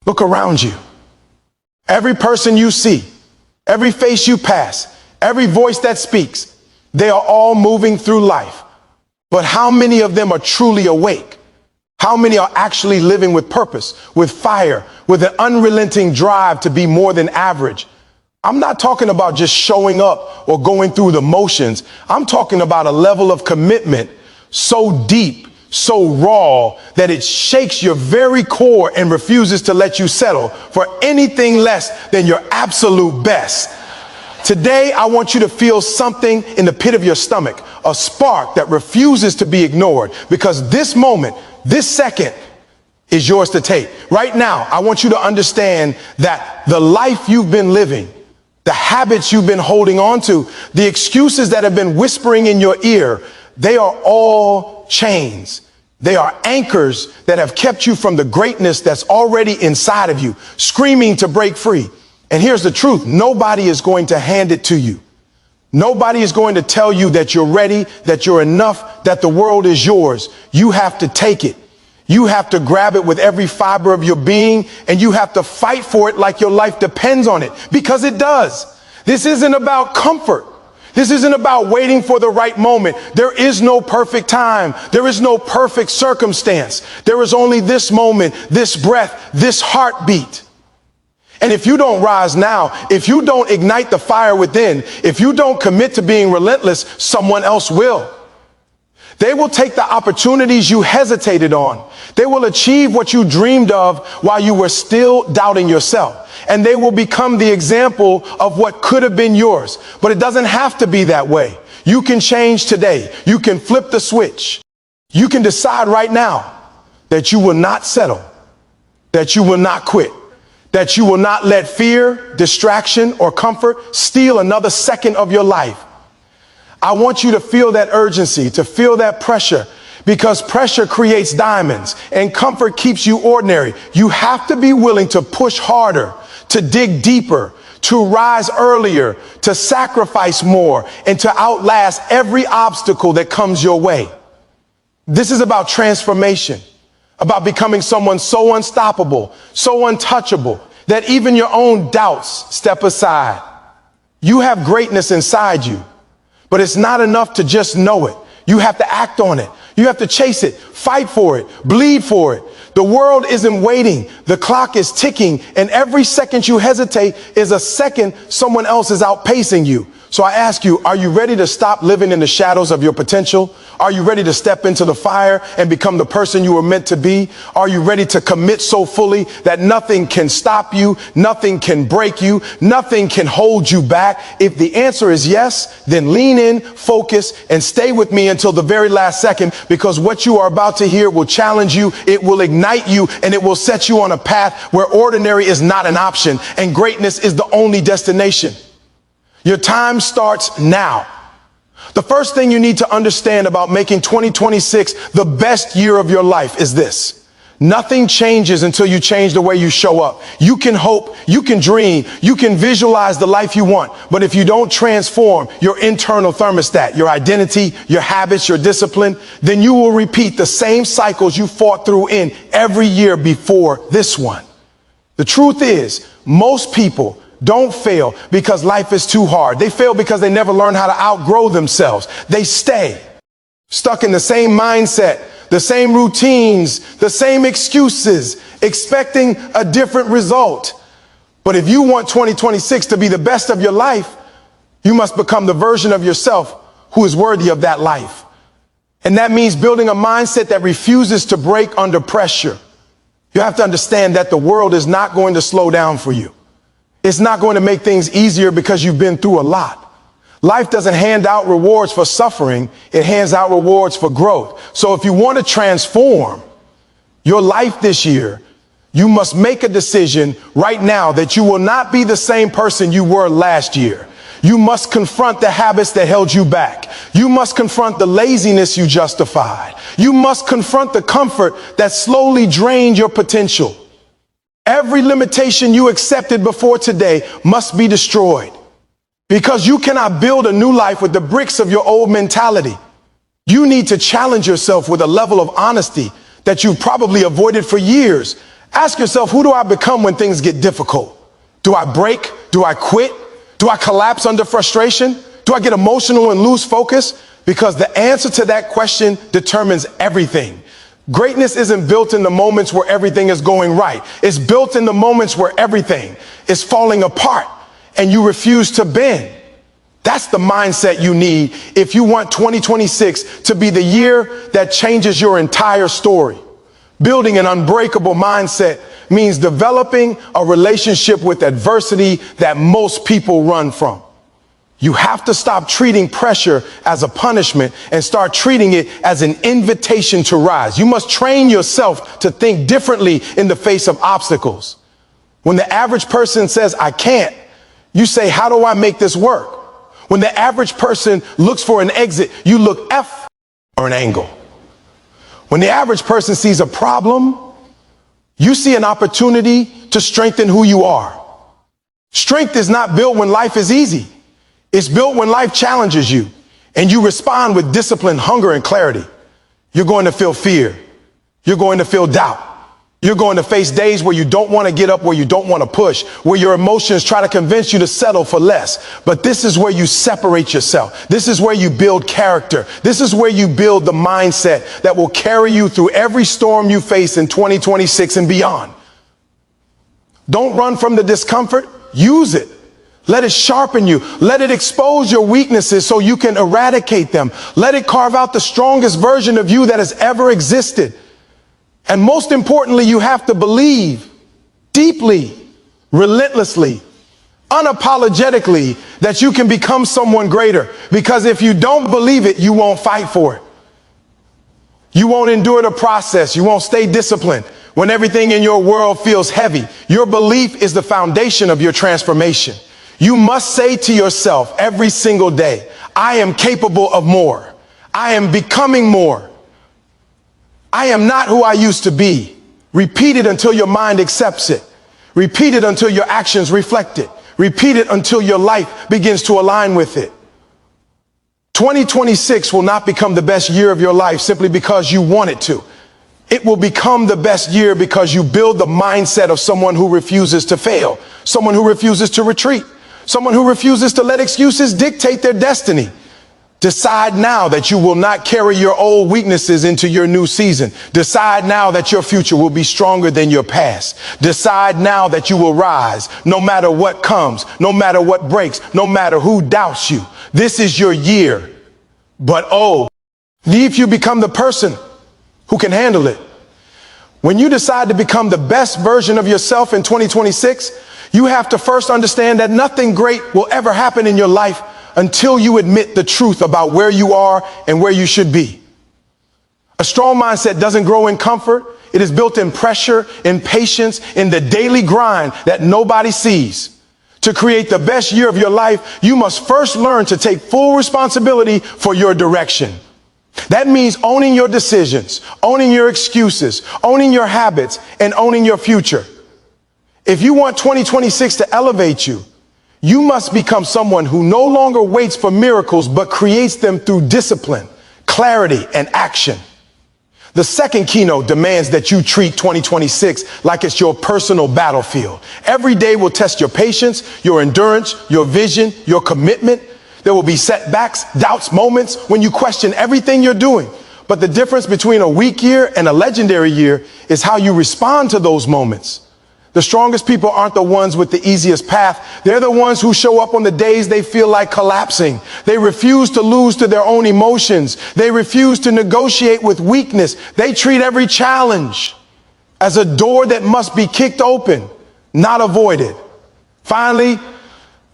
Look around you. Every person you see, every face you pass, every voice that speaks, they are all moving through life. But how many of them are truly awake? How many are actually living with purpose, with fire, with an unrelenting drive to be more than average? I'm not talking about just showing up or going through the motions. I'm talking about a level of commitment so deep, so raw, that it shakes your very core and refuses to let you settle for anything less than your absolute best. Today, I want you to feel something in the pit of your stomach, a spark that refuses to be ignored, because this moment, this second, is yours to take. Right now, I want you to understand that the life you've been living, the habits you've been holding on to, the excuses that have been whispering in your ear, they are all chains. They are anchors that have kept you from the greatness that's already inside of you, screaming to break free. And here's the truth. Nobody is going to hand it to you. Nobody is going to tell you that you're ready, that you're enough, that the world is yours. You have to take it. You have to grab it with every fiber of your being, and you have to fight for it like your life depends on it, because it does. This isn't about comfort. This isn't about waiting for the right moment. There is no perfect time. There is no perfect circumstance. There is only this moment, this breath, this heartbeat. And if you don't rise now, if you don't ignite the fire within, if you don't commit to being relentless, someone else will. They will take the opportunities you hesitated on. They will achieve what you dreamed of while you were still doubting yourself. And they will become the example of what could have been yours. But it doesn't have to be that way. You can change today. You can flip the switch. You can decide right now that you will not settle, that you will not quit, that you will not let fear, distraction, or comfort steal another second of your life. I want you to feel that urgency, to feel that pressure, because pressure creates diamonds and comfort keeps you ordinary. You have to be willing to push harder, to dig deeper, to rise earlier, to sacrifice more, and to outlast every obstacle that comes your way. This is about transformation, about becoming someone so unstoppable, so untouchable, that even your own doubts step aside. You have greatness inside you. But it's not enough to just know it. You have to act on it. You have to chase it, fight for it, bleed for it. The world isn't waiting. The clock is ticking, and every second you hesitate is a second someone else is outpacing you. So I ask you, are you ready to stop living in the shadows of your potential? Are you ready to step into the fire and become the person you were meant to be? Are you ready to commit so fully that nothing can stop you, nothing can break you, nothing can hold you back? If the answer is yes, then lean in, focus, and stay with me until the very last second, because what you are about to hear will challenge you, it will ignite you, and it will set you on a path where ordinary is not an option and greatness is the only destination. Your time starts now. The first thing you need to understand about making 2026 the best year of your life is this. Nothing changes until you change the way you show up. You can hope, you can dream, you can visualize the life you want. But if you don't transform your internal thermostat, your identity, your habits, your discipline, then you will repeat the same cycles you fought through in every year before this one. The truth is, most people don't fail because life is too hard. They fail because they never learn how to outgrow themselves. They stay stuck in the same mindset, the same routines, the same excuses, expecting a different result. But if you want 2026 to be the best of your life, you must become the version of yourself who is worthy of that life. And that means building a mindset that refuses to break under pressure. You have to understand that the world is not going to slow down for you. It's not going to make things easier because you've been through a lot. Life doesn't hand out rewards for suffering. It hands out rewards for growth. So if you want to transform your life this year, you must make a decision right now that you will not be the same person you were last year. You must confront the habits that held you back. You must confront the laziness you justified. You must confront the comfort that slowly drained your potential. Every limitation you accepted before today must be destroyed, because you cannot build a new life with the bricks of your old mentality. You need to challenge yourself with a level of honesty that you've probably avoided for years. Ask yourself, who do I become when things get difficult? Do I break? Do I quit? Do I collapse under frustration? Do I get emotional and lose focus? Because the answer to that question determines everything. Greatness isn't built in the moments where everything is going right. It's built in the moments where everything is falling apart and you refuse to bend. That's the mindset you need if you want 2026 to be the year that changes your entire story. Building an unbreakable mindset means developing a relationship with adversity that most people run from. You have to stop treating pressure as a punishment and start treating it as an invitation to rise. You must train yourself to think differently in the face of obstacles. When the average person says, I can't, you say, how do I make this work? When the average person looks for an exit, you look F or an angle. When the average person sees a problem, you see an opportunity to strengthen who you are. Strength is not built when life is easy. It's built when life challenges you and you respond with discipline, hunger, and clarity. You're going to feel fear. You're going to feel doubt. You're going to face days where you don't want to get up, where you don't want to push, where your emotions try to convince you to settle for less. But this is where you separate yourself. This is where you build character. This is where you build the mindset that will carry you through every storm you face in 2026 and beyond. Don't run from the discomfort. Use it. Let it sharpen you. Let it expose your weaknesses so you can eradicate them. Let it carve out the strongest version of you that has ever existed. And most importantly, you have to believe deeply, relentlessly, unapologetically that you can become someone greater. Because if you don't believe it, you won't fight for it. You won't endure the process. You won't stay disciplined when everything in your world feels heavy. Your belief is the foundation of your transformation. You must say to yourself every single day, I am capable of more. I am becoming more. I am not who I used to be. Repeat it until your mind accepts it. Repeat it until your actions reflect it. Repeat it until your life begins to align with it. 2026 will not become the best year of your life simply because you want it to. It will become the best year because you build the mindset of someone who refuses to fail, someone who refuses to retreat, someone who refuses to let excuses dictate their destiny. Decide now that you will not carry your old weaknesses into your new season. Decide now that your future will be stronger than your past. Decide now that you will rise no matter what comes, no matter what breaks, no matter who doubts you. This is your year. But if you become the person who can handle it. When you decide to become the best version of yourself in 2026, you have to first understand that nothing great will ever happen in your life until you admit the truth about where you are and where you should be. A strong mindset doesn't grow in comfort. It is built in pressure, in patience, in the daily grind that nobody sees. To create the best year of your life, you must first learn to take full responsibility for your direction. That means owning your decisions, owning your excuses, owning your habits, and owning your future. If you want 2026 to elevate you, you must become someone who no longer waits for miracles, but creates them through discipline, clarity, and action. The second keynote demands that you treat 2026 like it's your personal battlefield. Every day will test your patience, your endurance, your vision, your commitment. There will be setbacks, doubts, moments when you question everything you're doing. But the difference between a weak year and a legendary year is how you respond to those moments. The strongest people aren't the ones with the easiest path. They're the ones who show up on the days they feel like collapsing. They refuse to lose to their own emotions. They refuse to negotiate with weakness. They treat every challenge as a door that must be kicked open, not avoided. Finally,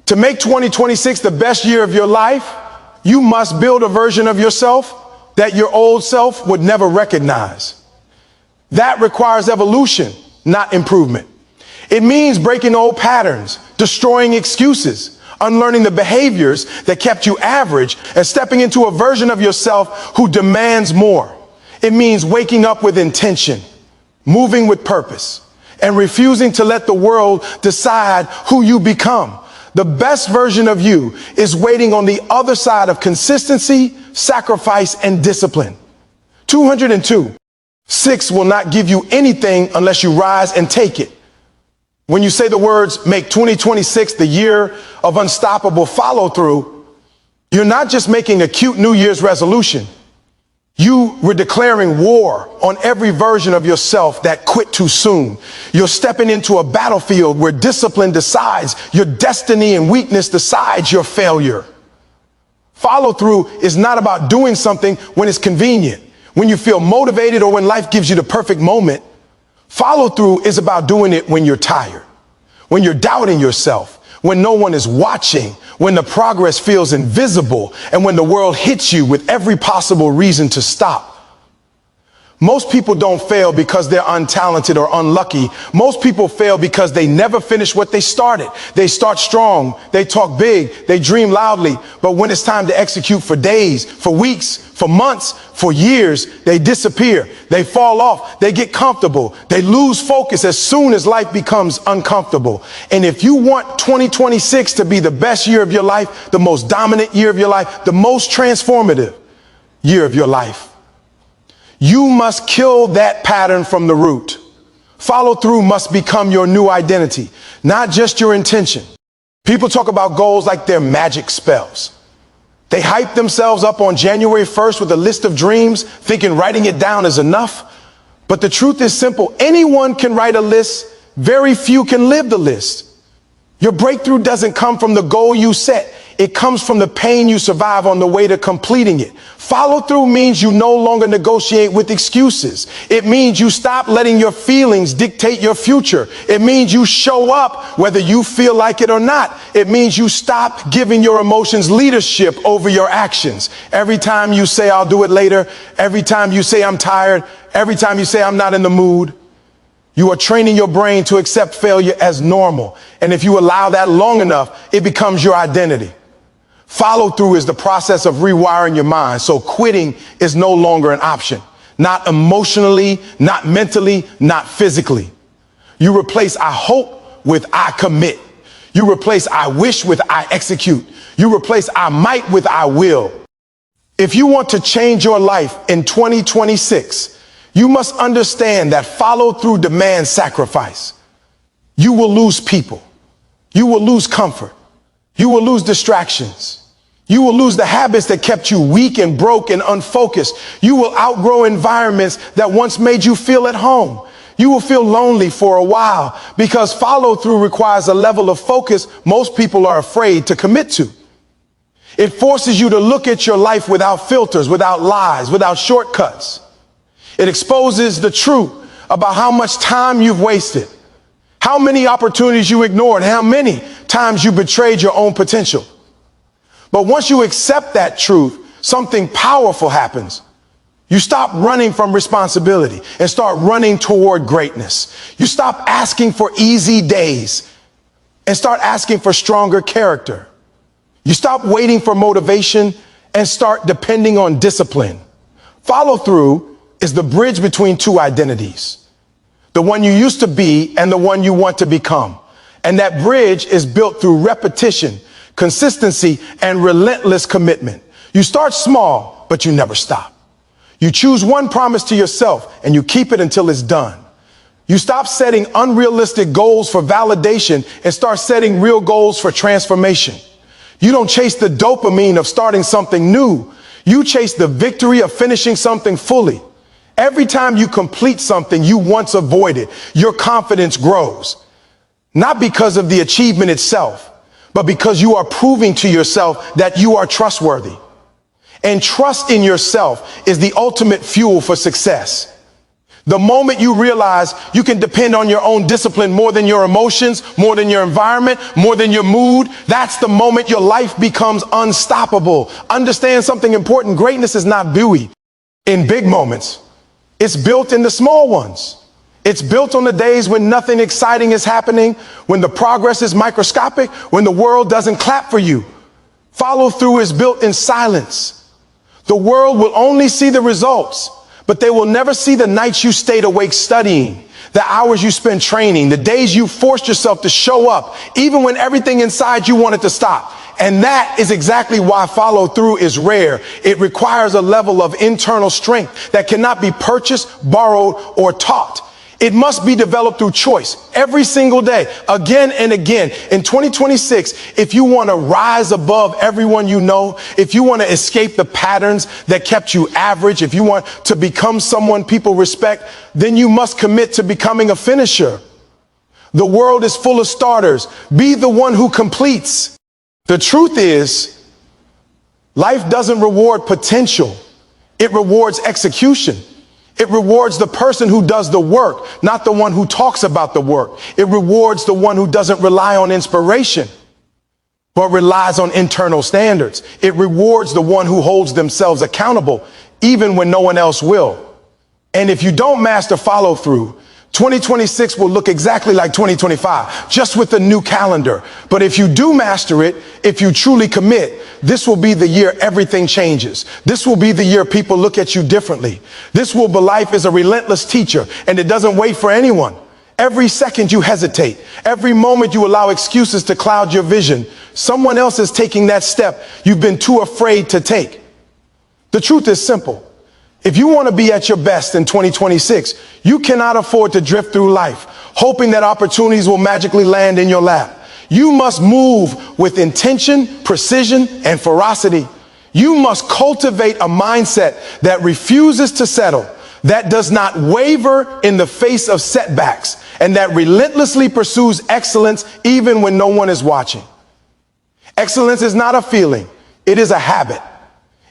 to make 2026 the best year of your life, you must build a version of yourself that your old self would never recognize. That requires evolution, not improvement. It means breaking old patterns, destroying excuses, unlearning the behaviors that kept you average, and stepping into a version of yourself who demands more. It means waking up with intention, moving with purpose, and refusing to let the world decide who you become. The best version of you is waiting on the other side of consistency, sacrifice, and discipline. 202. 6 will not give you anything unless you rise and take it. When you say the words, make 2026 the year of unstoppable follow through, you're not just making a cute New Year's resolution. You were declaring war on every version of yourself that quit too soon. You're stepping into a battlefield where discipline decides your destiny and weakness decides your failure. Follow through is not about doing something when it's convenient, when you feel motivated, or when life gives you the perfect moment. Follow through is about doing it when you're tired, when you're doubting yourself, when no one is watching, when the progress feels invisible, and when the world hits you with every possible reason to stop. Most people don't fail because they're untalented or unlucky. Most people fail because they never finish what they started. They start strong, they talk big, they dream loudly, but when it's time to execute for days, for weeks, for months, for years, they disappear, they fall off, they get comfortable, they lose focus as soon as life becomes uncomfortable. And if you want 2026 to be the best year of your life, the most dominant year of your life, the most transformative year of your life, you must kill that pattern from the root. Follow through must become your new identity, not just your intention. People talk about goals like they're magic spells. They hype themselves up on January 1st with a list of dreams, thinking writing it down is enough. But the truth is simple. Anyone can write a list. Very few can live the list. Your breakthrough doesn't come from the goal you set. It comes from the pain you survive on the way to completing it. Follow through means you no longer negotiate with excuses. It means you stop letting your feelings dictate your future. It means you show up whether you feel like it or not. It means you stop giving your emotions leadership over your actions. Every time you say, I'll do it later, every time you say, I'm tired, every time you say, I'm not in the mood, you are training your brain to accept failure as normal. And if you allow that long enough, it becomes your identity. Follow through is the process of rewiring your mind, so quitting is no longer an option. Not emotionally, not mentally, not physically. You replace I hope with I commit. You replace I wish with I execute. You replace I might with I will. If you want to change your life in 2026, you must understand that follow through demands sacrifice. You will lose people. You will lose comfort. You will lose distractions. You will lose the habits that kept you weak and broke and unfocused. You will outgrow environments that once made you feel at home. You will feel lonely for a while because follow through requires a level of focus most people are afraid to commit to. It forces you to look at your life without filters, without lies, without shortcuts. It exposes the truth about how much time you've wasted, how many opportunities you ignored, how many times you betrayed your own potential. But once you accept that truth, something powerful happens. You stop running from responsibility and start running toward greatness. You stop asking for easy days and start asking for stronger character. You stop waiting for motivation and start depending on discipline. Follow through is the bridge between two identities, the one you used to be and the one you want to become. And that bridge is built through repetition, consistency, and relentless commitment. You start small, but you never stop. You choose one promise to yourself and you keep it until it's done. You stop setting unrealistic goals for validation and start setting real goals for transformation. You don't chase the dopamine of starting something new. You chase the victory of finishing something fully. Every time you complete something you once avoided, your confidence grows. Not because of the achievement itself, but because you are proving to yourself that you are trustworthy. And trust in yourself is the ultimate fuel for success. The moment you realize you can depend on your own discipline more than your emotions, more than your environment, more than your mood, that's the moment your life becomes unstoppable. Understand something important. Greatness is not buoyed in big moments. It's built in the small ones. It's built on the days when nothing exciting is happening, when the progress is microscopic, when the world doesn't clap for you. Follow through is built in silence. The world will only see the results, but they will never see the nights you stayed awake studying, the hours you spent training, the days you forced yourself to show up, even when everything inside you wanted to stop. And that is exactly why follow through is rare. It requires a level of internal strength that cannot be purchased, borrowed, or taught. It must be developed through choice every single day, again and again. In 2026, if you want to rise above everyone you know, if you want to escape the patterns that kept you average, if you want to become someone people respect, then you must commit to becoming a finisher. The world is full of starters. Be the one who completes. The truth is, life doesn't reward potential. It rewards execution. It rewards the person who does the work, not the one who talks about the work. It rewards the one who doesn't rely on inspiration, but relies on internal standards. It rewards the one who holds themselves accountable, even when no one else will. And if you don't master follow through, 2026 will look exactly like 2025, just with a new calendar. But if you do master it, if you truly commit, this will be the year everything changes. This will be the year people look at you differently. This will be life is a relentless teacher, and it doesn't wait for anyone. Every second you hesitate, every moment you allow excuses to cloud your vision, someone else is taking that step you've been too afraid to take. The truth is simple. If you want to be at your best in 2026, you cannot afford to drift through life, hoping that opportunities will magically land in your lap. You must move with intention, precision, and ferocity. You must cultivate a mindset that refuses to settle, that does not waver in the face of setbacks, and that relentlessly pursues excellence even when no one is watching. Excellence is not a feeling, it is a habit.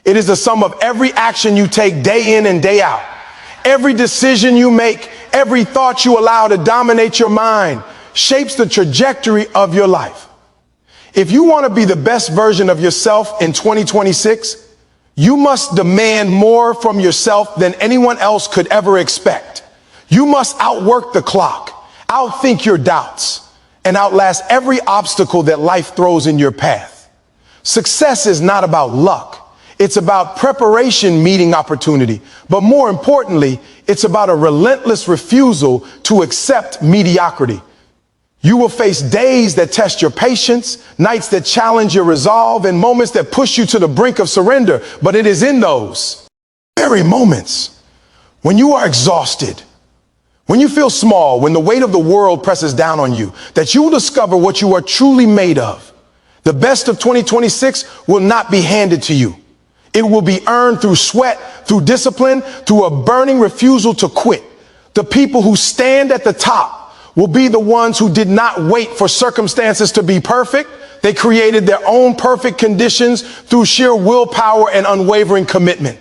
It is the sum of every action you take day in and day out. Every decision you make, every thought you allow to dominate your mind shapes the trajectory of your life. If you want to be the best version of yourself in 2026, you must demand more from yourself than anyone else could ever expect. You must outwork the clock, outthink your doubts, and outlast every obstacle that life throws in your path. Success is not about luck. It's about preparation meeting opportunity. But more importantly, it's about a relentless refusal to accept mediocrity. You will face days that test your patience, nights that challenge your resolve, and moments that push you to the brink of surrender. But it is in those very moments when you are exhausted, when you feel small, when the weight of the world presses down on you, that you will discover what you are truly made of. The best of 2026 will not be handed to you. It will be earned through sweat, through discipline, through a burning refusal to quit. The people who stand at the top will be the ones who did not wait for circumstances to be perfect. They created their own perfect conditions through sheer willpower and unwavering commitment.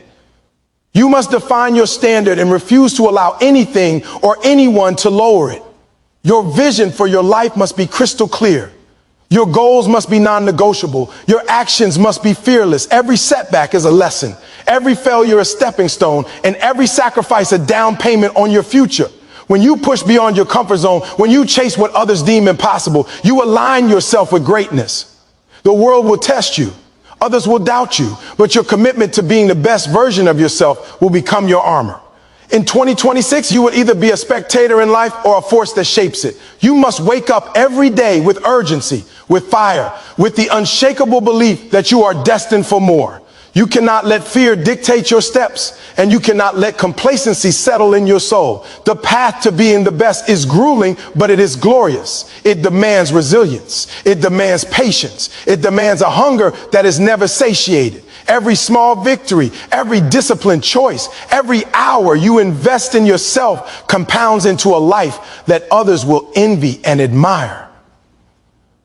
You must define your standard and refuse to allow anything or anyone to lower it. Your vision for your life must be crystal clear. Your goals must be non-negotiable. Your actions must be fearless. Every setback is a lesson. Every failure a stepping stone, and every sacrifice a down payment on your future. When you push beyond your comfort zone, when you chase what others deem impossible, you align yourself with greatness. The world will test you. Others will doubt you, but your commitment to being the best version of yourself will become your armor. In 2026, you will either be a spectator in life or a force that shapes it. You must wake up every day with urgency, with fire, with the unshakable belief that you are destined for more. You cannot let fear dictate your steps, and you cannot let complacency settle in your soul. The path to being the best is grueling, but it is glorious. It demands resilience. It demands patience. It demands a hunger that is never satiated. Every small victory, every disciplined choice, every hour you invest in yourself compounds into a life that others will envy and admire.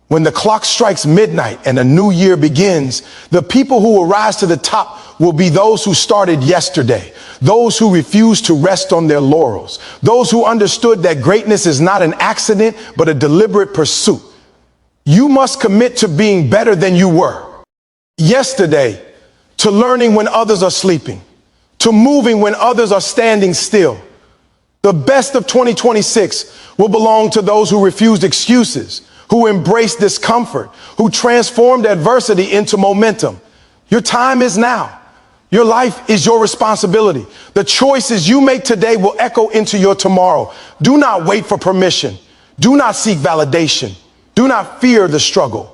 When the clock strikes midnight and a new year begins, the people who will rise to the top will be those who started yesterday, those who refused to rest on their laurels, those who understood that greatness is not an accident, but a deliberate pursuit. You must commit to being better than you were yesterday, to learning when others are sleeping, to moving when others are standing still. The best of 2026 will belong to those who refused excuses, who embraced discomfort, who transformed adversity into momentum. Your time is now. Your life is your responsibility. The choices you make today will echo into your tomorrow. Do not wait for permission. Do not seek validation. Do not fear the struggle.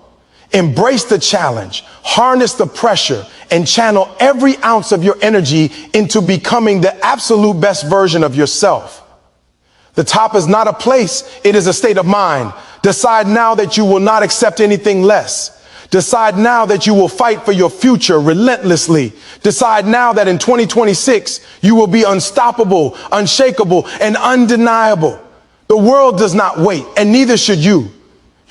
Embrace the challenge, harness the pressure, and channel every ounce of your energy into becoming the absolute best version of yourself. The top is not a place, it is a state of mind. Decide now that you will not accept anything less. Decide now that you will fight for your future relentlessly. Decide now that in 2026, you will be unstoppable, unshakable, and undeniable. The world does not wait, and neither should you.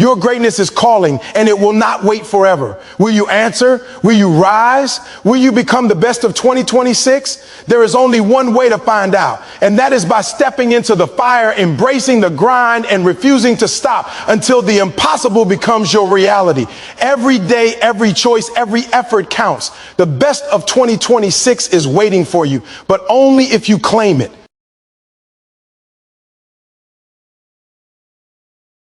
Your greatness is calling, and it will not wait forever. Will you answer? Will you rise? Will you become the best of 2026? There is only one way to find out, and that is by stepping into the fire, embracing the grind, and refusing to stop until the impossible becomes your reality. Every day, every choice, every effort counts. The best of 2026 is waiting for you, but only if you claim it.